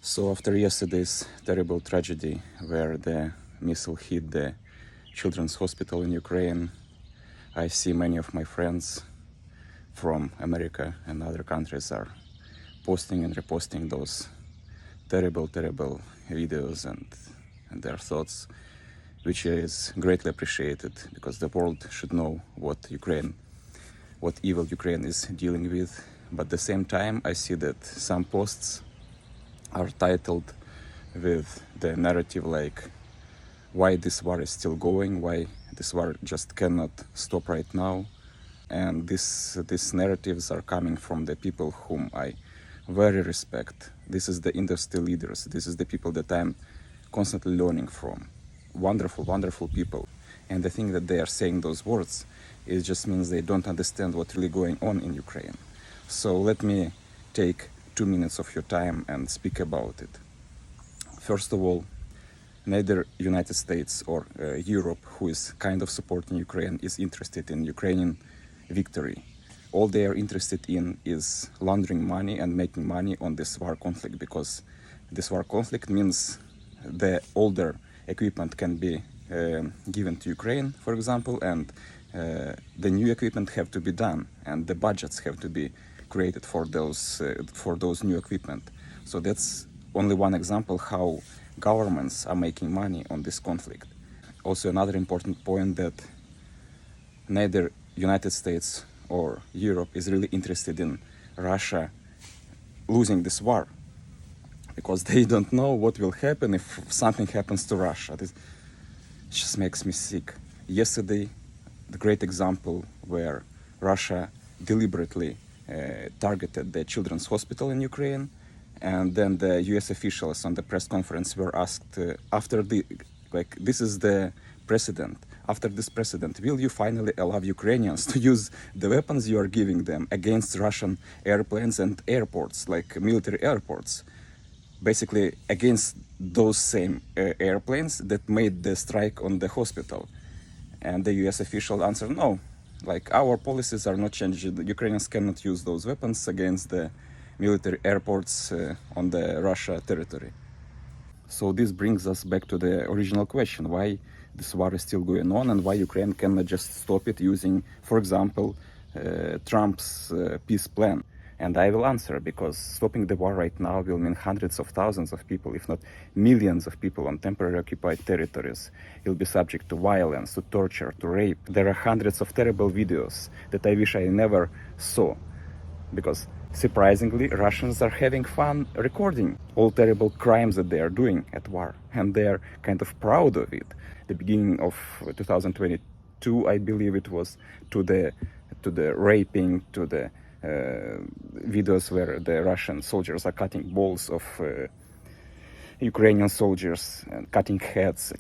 So after yesterday's terrible tragedy where the missile hit the children's hospital in Ukraine, I see many of my friends from America and other countries are posting and reposting those terrible videos and their thoughts, which is greatly appreciated because the world should know what evil Ukraine is dealing with. But at the same time, I see that some posts are titled with the narrative like why this war is still going, why this war just cannot stop right now. And these narratives are coming from the people whom I very respect. This is the industry leaders. This is the people that I'm constantly learning from. Wonderful people. And the thing that they are saying those words, it just means they don't understand what's really going on in Ukraine. So let me take 2 minutes of your time and speak about it. First of all, neither United States or Europe, who is kind of supporting Ukraine, is interested in Ukrainian victory. All they are interested in is laundering money and making money on this war conflict, because this war conflict means the older equipment can be given to Ukraine, for example, and the new equipment have to be done, and the budgets have to be created for those new equipment. So that's only one example how governments are making money on this conflict. Also, another important point that neither United States or Europe is really interested in Russia losing this war, because they don't know what will happen if something happens to Russia. This just makes me sick. Yesterday, the great example where Russia deliberately targeted the children's hospital in Ukraine, and then the US officials on the press conference were asked after this is the precedent. After this precedent, will you finally allow Ukrainians to use the weapons you are giving them against Russian airplanes and airports, like military airports? Basically against those same airplanes that made the strike on the hospital. And the US official answered, no, like our policies are not changed. The Ukrainians cannot use those weapons against the military airports on the Russia territory. So this brings us back to the original question, why this war is still going on and why Ukraine cannot just stop it using, for example, Trump's peace plan. And I will answer, because stopping the war right now will mean hundreds of thousands of people, if not millions of people on temporarily occupied territories will be subject to violence, to torture, to rape. There are hundreds of terrible videos that I wish I never saw, because surprisingly, Russians are having fun recording all terrible crimes that they are doing at war, and they are kind of proud of it. The beginning of 2022, I believe it was, to the raping, to the videos where the Russian soldiers are cutting balls of Ukrainian soldiers and cutting heads.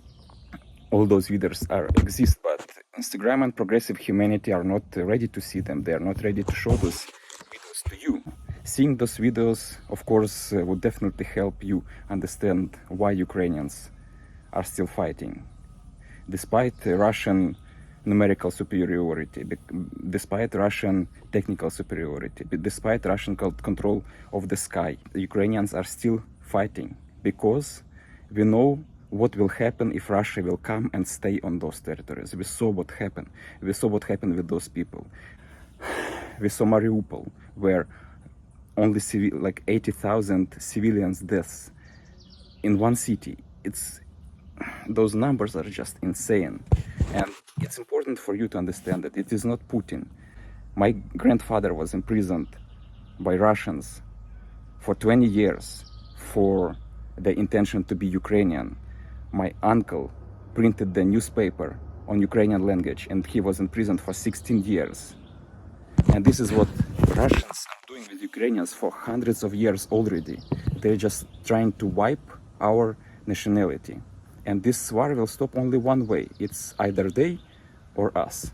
All those videos exist, but Instagram and progressive humanity are not ready to see them. They are not ready to show those videos to you. Seeing those videos, of course, would definitely help you understand why Ukrainians are still fighting. Despite Russian numerical superiority, despite Russian technical superiority, despite Russian control of the sky, the Ukrainians are still fighting, because we know what will happen if Russia will come and stay on those territories. We saw what happened. We saw what happened with those people. We saw Mariupol, where only 80,000 civilians deaths in one city. Those numbers are just insane. And it's important for you to understand that it is not Putin. My grandfather was imprisoned by Russians for 20 years for the intention to be Ukrainian. My uncle printed the newspaper on Ukrainian language, and he was imprisoned for 16 years. And this is what Russians are doing with Ukrainians for hundreds of years already. They're just trying to wipe our nationality. And this war will stop only one way. It's either they or us.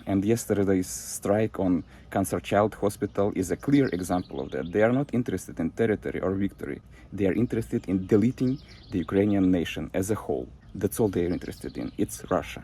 And yesterday's strike on Cancer Child Hospital is a clear example of that. They are not interested in territory or victory. They are interested in deleting the Ukrainian nation as a whole. That's all they are interested in. It's Russia.